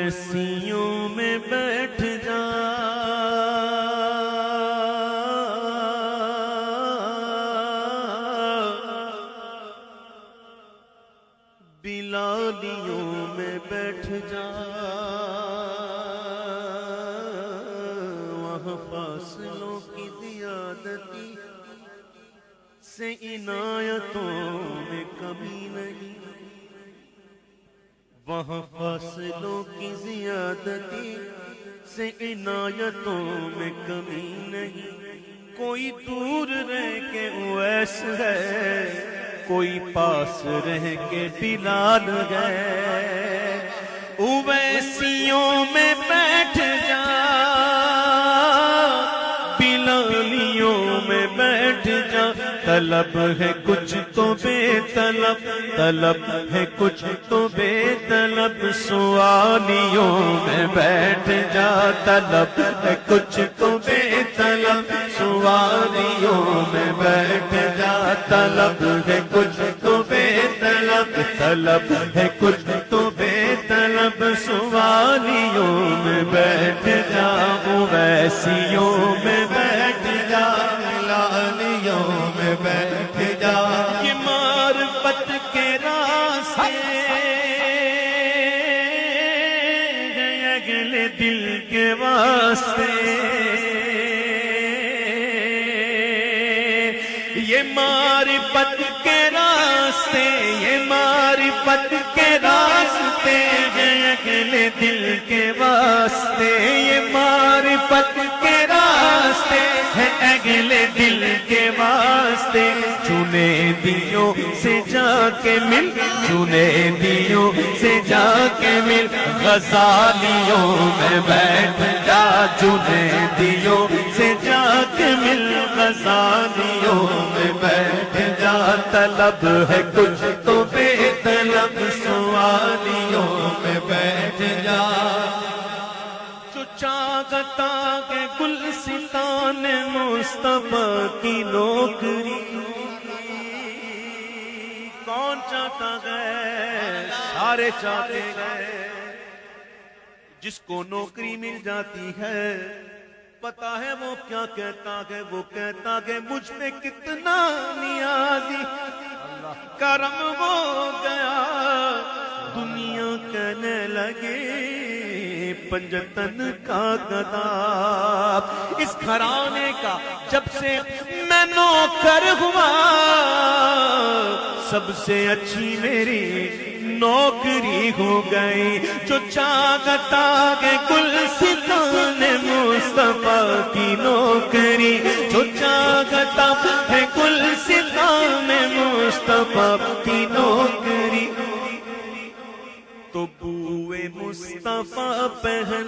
اویسیوں میں بیٹھ جا، بلالیوں میں بیٹھ جا، وہاں فاصلوں کی زیادتی سے عنایتوں میں کمی نہیں، وہاں فاصلوں کی زیادتی سے عنایتوں میں کمی نہیں، کوئی دور رہ کے اویس ہے، کوئی پاس رہ کے بلال ہے، اویسیوں میں بیٹھ جا، بلالیوں میں بیٹھ جا، طلب ہے کچھ تو بے طلب، طلب ہے کچھ تو بے طلب، سوالیوں میں بیٹھ جا، طلب ہے کچھ تو بے طلب، سوالیوں میں بیٹھ جا، طلب ہے کچھ تو بے طلب، طلب ہے کچھ تو بے طلب، سوالیوں میں بیٹھ جا، اویسیوں میں بیٹھ جا، بلالیوں میں بیٹھ جا، یہ معرفت کے راستے ہیں اگلے دل کے واسطے، یہ معرفت کے راستے، یہ معرفت کے راستے ہیں اگلے دل کے واسطے، یہ معرفت کے راستے ہیں اگلے دل کے واسطے، چنے دیوں سے جا کے مل، چنے دیوں سے جا کے مل، غزالیوں میں بیٹھ جا، چنے دیوں سے جا کے مل، غزالیوں میں بیٹھ جا، طلب ہے کچھ تو بے طلب، سوالیوں میں بیٹھ جا، جو چاہتا کہ گلستان مصطفیٰ کی نوکری، کون چاہتا گئے؟ سارے چاہتے گئے، جس کو نوکری مل جاتی ہے پتا ہے وہ کیا کہتا ہے، وہ کہتا کہ مجھ پہ کتنا نیازی، کرم ہو گیا، دنیا کہنے لگے پنجتن کا گدا، اس گھرانے کا جب سے میں نوکر ہوا، سب سے اچھی میری نوکری ہو گئی، جو چاہتا کہ گلستان مصطفیٰ کی نوکری، جو چاہتا ہے گلستان مصطفیٰ کی نوکری، تو بوئے مصطفیٰ پہن،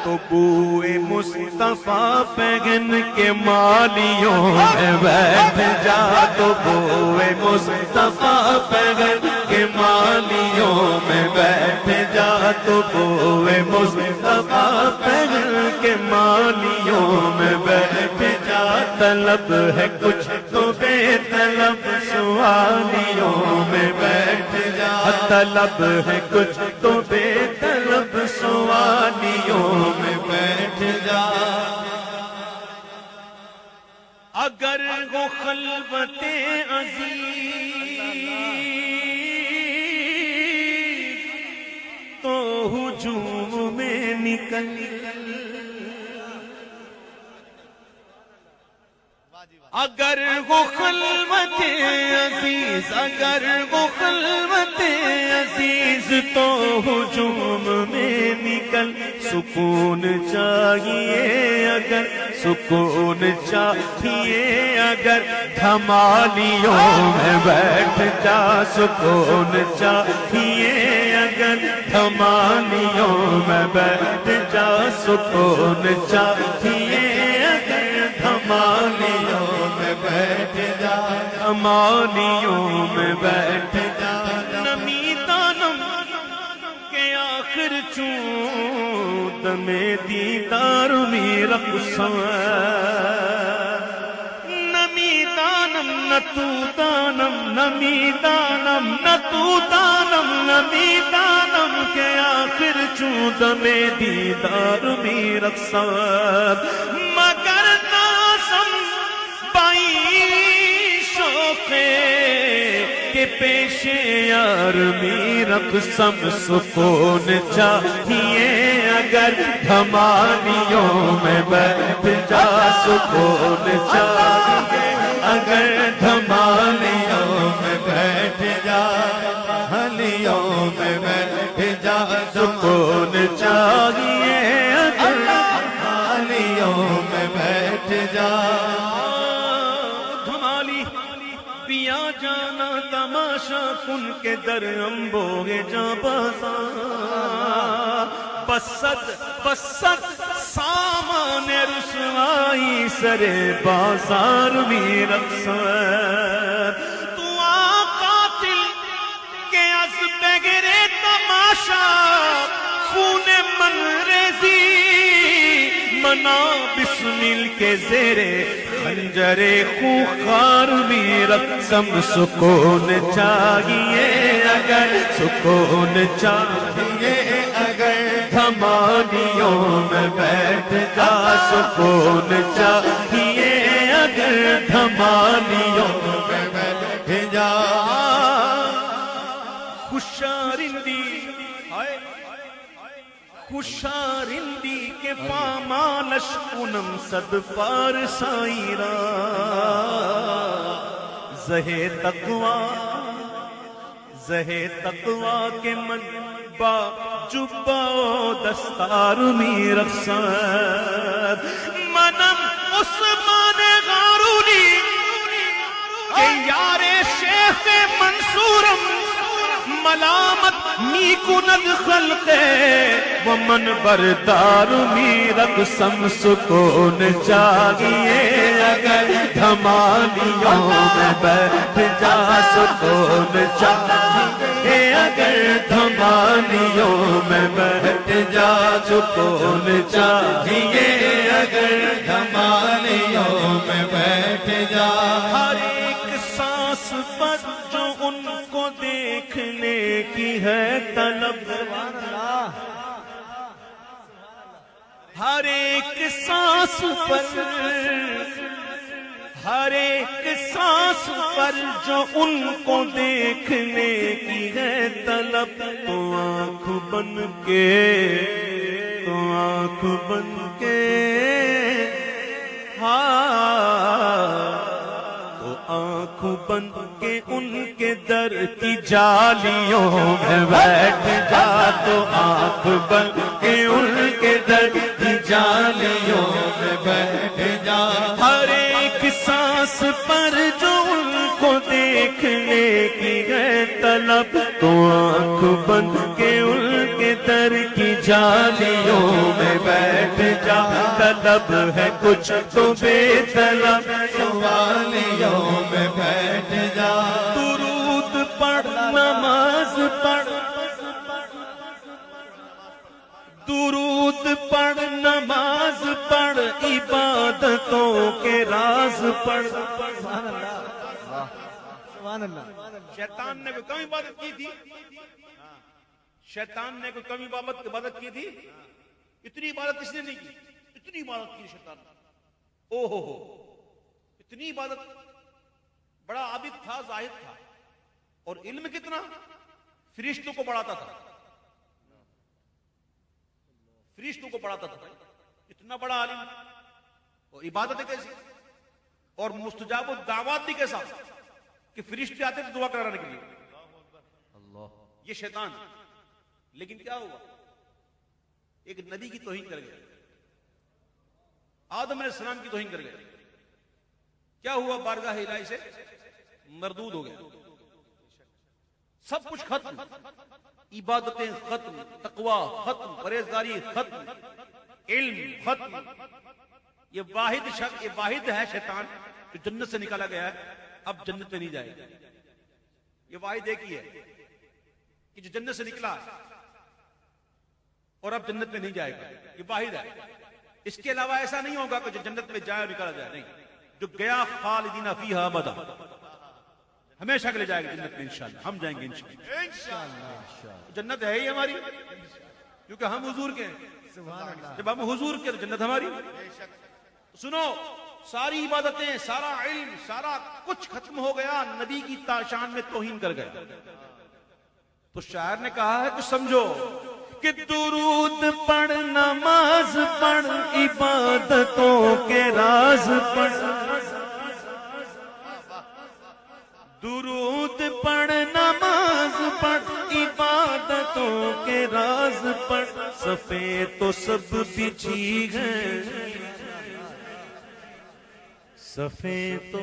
تو بوئے مصطفیٰ پہن کے مالیوں میں بیٹھ جا، تو بوئے مصطفیٰ پہن کے مالیوں میں بیٹھ جا، تو بوئے مصطفیٰ پہن کے مالیوں میں بیٹھ جا، طلب ہے کچھ تو بے طلب، سوالیوں میں بیٹھ جا، طلب ہے کچھ تو بے طلب، سوالیوں میں بیٹھ جا، اگر وہ خلوت عزیز تو ہجوم میں نکل، اگر وہ خلوت عزیز، اگر وہ خلوت عزیز تو ہجوم میں نکل، سکون چاہیے اگر، سکون چاہیے اگر، دھمالیوں میں بیٹھ جا، سکون چاہیے اگر، دھمالیوں میں بیٹھ جا، سکون چاہیے اگر، دھمالیوں میں بیٹھ جا، دھمالیوں میں بیٹھ جا، نمی دانم کے آخر چون دمے دیدار میرا قصہ، نمی دانم نہ تو دانم نمی دانم نہ تو دانم نمی دانم کہ آخر چودم دیدار می رقصد مگر نازم بائی شوقے کہ پیش یار می رقصم سکون چاہیے اگر دھمالیوں میں بیٹھ جا سکون چاہیے اگر دھمالیوں میں بیٹھ جا ہلیوں میں بیٹھ جا سکون چاہیے اگر دھمالیوں میں بیٹھ جا دھمالی پیا جانا تماشا کن کے در امبوگے جا بسا بسد سامان رسوائی سرے بازار میں رقصد تو قاتل کے از بغیر تماشا خون من ریزی منا بسمل کے زیرے خنجر خوخار میں رقصم سکون چاہیے اگر سکون چاہیے اگر دھمالیوں میں بیٹھ جا سکون چاہیے اگر دھمالیوں میں بیٹھ جا خوشارندی خوشارندی کے پامالش کنم صد پارسائیرا زہے تقوی کے من با جبا و دستار می رقصد منم عثمان غارونی کہ یار شیخ منصورم ملامت می کند خلق ومن بردار می رقصم سکون چاہیے اگر دھمالیوں میں بیٹھ جا سکون چاہیے اگر دھمالیوں میں بیٹھ جا سکون چاہیے اگر دھمالیوں میں بیٹھ جا ہر ایک سانس پر جو ان کو دیکھنے کی ہے طلب ہر ایک سانس پر جو ان کو دیکھنے کی ہے طلب تو آنکھ بن کے تو آنکھ بن کے ان کے در کی جالیوں میں بیٹھ جا تو آنکھ بن کے ان کے در کی جالیوں میں بیٹھ جا ہر ایک سانس پر جو ان کو دیکھنے کی ہے طلب تو آنکھ بن کے ان کے در کی جالیوں میں بیٹھ جا طلب ہے کچھ تو بے طلب سوالیوں میں بیٹھ جا درود پڑھ نماز پڑھ درود پڑھ نماز پڑھ عبادتوں کے راز پڑھ شیطان نے کوئی کم عبادت کی تھی شیطان نے کوئی کم عبادت کی تھی اتنی عبادت کس نے نہیں کی اتنی عبادت کی شیطان او ہو اتنی عبادت بڑا عابد تھا زاہد تھا اور علم کتنا فرشتوں کو بڑھاتا تھا فرشتوں کو بڑھاتا تھا اتنا بڑا عالم اور عبادت کیسی اور مستجاب الدعوات بھی کیسا کہ فرشتے آتے تھے دعا کرانے کے لیے اللہ یہ شیطان لیکن کیا ہوا ایک نبی کی توہین کر گیا آدم علیہ السلام کی توہین کر گیا کیا ہوا بارگاہ الہی سے مردود ہو گیا سب کچھ ختم عبادتیں ختم تقوی ختم پرہیزگاری ختم علم ختم یہ واحد شخص یہ واحد ہے شیطان جو جنت سے نکالا گیا ہے اب جنت میں نہیں جائے گا یہ واحد ایک ہی ہے کہ جو جنت سے نکلا اور اب جنت میں نہیں جائے گا یہ واحد ہے اس کے علاوہ ایسا نہیں ہوگا کہ جو جنت میں جائے اور نکالا جائے نہیں جو گیا خالدین فیہا ابدا ہمیشہ کے لیے جائے گا جنت میں انشاءاللہ، ہم جائیں گے انشاءاللہ۔ جنت ہے ہی ہماری، کیونکہ ہم حضور کے ہیں، جب ہم حضور کے تو جنت ہماری۔ سنو، ساری عبادتیں، سارا علم، سارا کچھ ختم ہو گیا، نبی کی شان میں توہین کر گیا، تو شاعر نے کہا ہے کہ سمجھو کہ درود پڑھ، نماز پڑھ، عبادتوں کے راز پڑھ، درود پڑھ، نماز پڑھ، عبادتوں کے راز پڑھ، صفیں تو سب بچھی ہیں، صفیں تو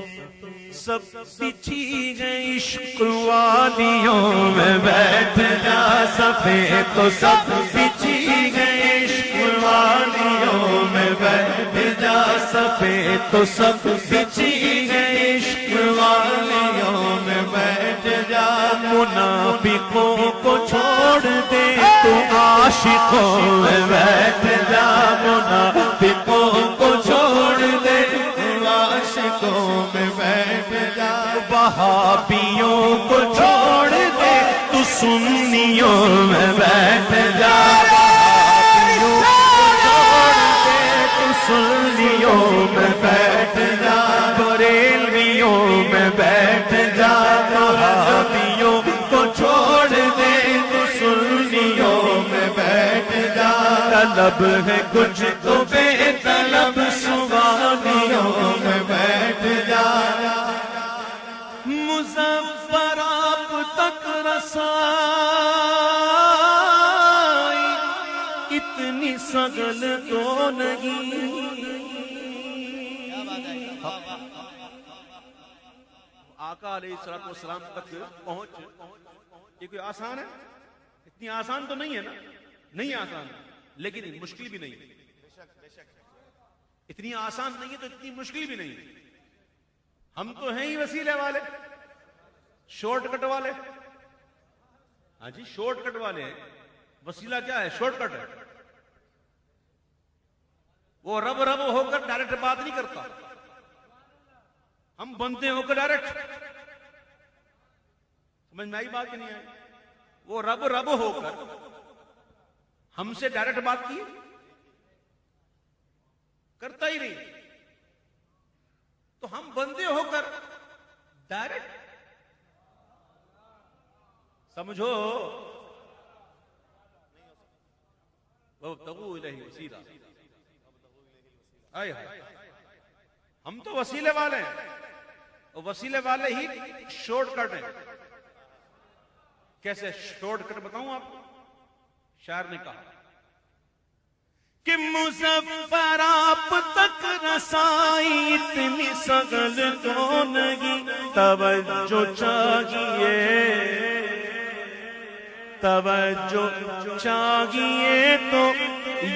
سب بچھی گئے، عشق والیوں میں بیٹھ جا، صفیں تو سب بچھی گئے، عشق والیوں میں بیٹھ جا، صفیں تو سب بچھی گئے، عشق والیوں میں بیٹھ جا، منافقوں کو چھوڑ دے تو عاشقوں میں بیٹھ جا، منافقوں کو چھوڑ دے عاشقوں میں بیٹھ جا، وہابیوں کو چھوڑ دے تو سنیوں میں بیٹھ جا، وہابیوں کو چھوڑ دے تو سنیوں میں بیٹھ جا، بریلویوں میں بیٹھ جا، وہابیوں کو چھوڑ دے تو سنیوں میں بیٹھ جا، طلب ہے کچھ تو بے طلب سوالیوں میں بیٹھ جا، مظفر آپ تک رسائی اتنی سگل تو نہیں، آقا علیہ السلام تک پہنچ یہ کوئی آسان ہے؟ اتنی آسان تو نہیں ہے نا، نہیں آسان، لیکن مشکل بھی نہیں، اتنی آسان نہیں ہے تو اتنی مشکل بھی نہیں۔ ہم تو ہیں ہی وسیلے والے، شارٹ کٹ والے، ہاں جی شارٹ کٹ والے ہیں۔ وسیلہ کیا ہے؟ شارٹ کٹ ہے۔ وہ رب رب ہو کر ڈائریکٹ بات نہیں کرتا، ہم بنتے ہو کر ڈائریکٹ، سمجھ میں آئی بات کہ نہیں آئی؟ وہ رب رب ہو کر ہم سے ڈائریکٹ بات کی کرتا ہی نہیں، تو ہم بندے ہو کر ڈائریکٹ، سمجھو، وَابْتَغُوا إِلَيْهِ وَسِيلَةً، ہم تو وسیلے والے ہیں، اور وسیلے والے ہی شارٹ کٹ ہیں۔ کیسے شارٹ کٹ بتاؤں آپ کو؟ شاعر نے کہا کہ مظفر آپ تک رسائی اتنی سگل تو نہیں، توجہ چاہیے، توجہ چاہیے تو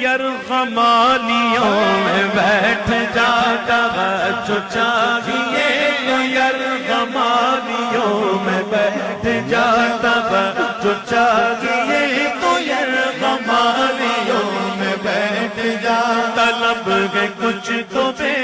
یرغمالیوں میں بیٹھ جا، توجہ چاہیے تو یرغمالیوں میں بیٹھ جا، توجہ چاہیے تو یرغمالیوں میں بیٹھ جا، طلب ہے کچھ تو بے